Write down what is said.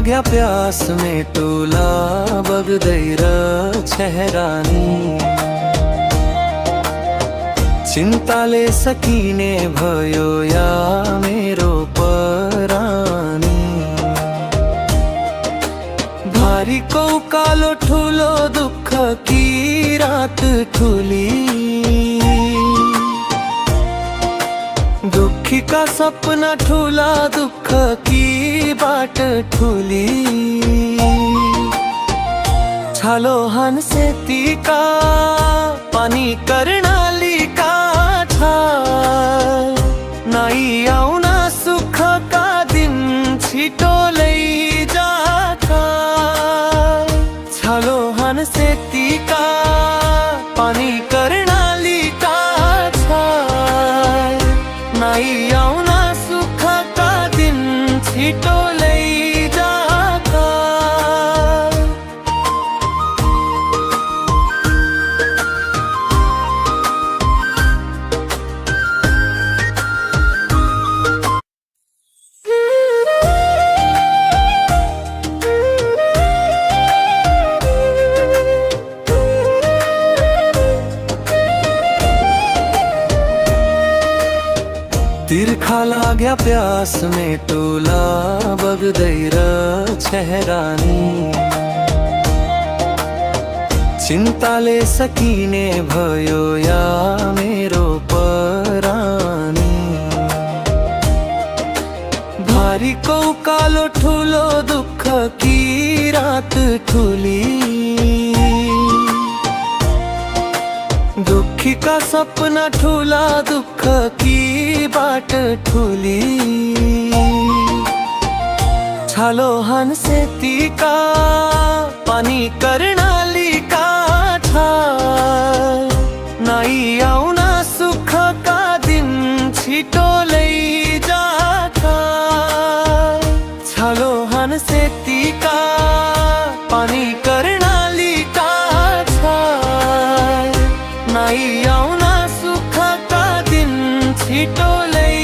लाग्या प्यास में टोला बगदैर छहरानी चिन्ताले सकिने भयो या मेरो परानी भारीको कालो ठुलो दुःख की रात ठुली दुखी का सपना ठुला दुःख की बाट ठुली छालो हन्से तीका पानी कर्णाली का नाई आउना सुख का दिन छिटो लैजाका छालो हन्से तीका पानी कर्णाली का नाई आउना सुख का दिन छिटो लैजाका तिर्खा लाग्या प्यास में टोला बगदैर छहरानी चिन्ताले सकिने भयो या मेरो परानी भारीको कालो ठुलो दुःख की रात ठुली दुखी का सपना ठुला दुःख की बाट ठुली छालो हन्से तीका पानी कर्णाली का नाई आउना सुख का दिन छिटो लैजाका छालो हन्से तीका पानी कर्णाली का नाई आउना सुख का दिन छिटो लै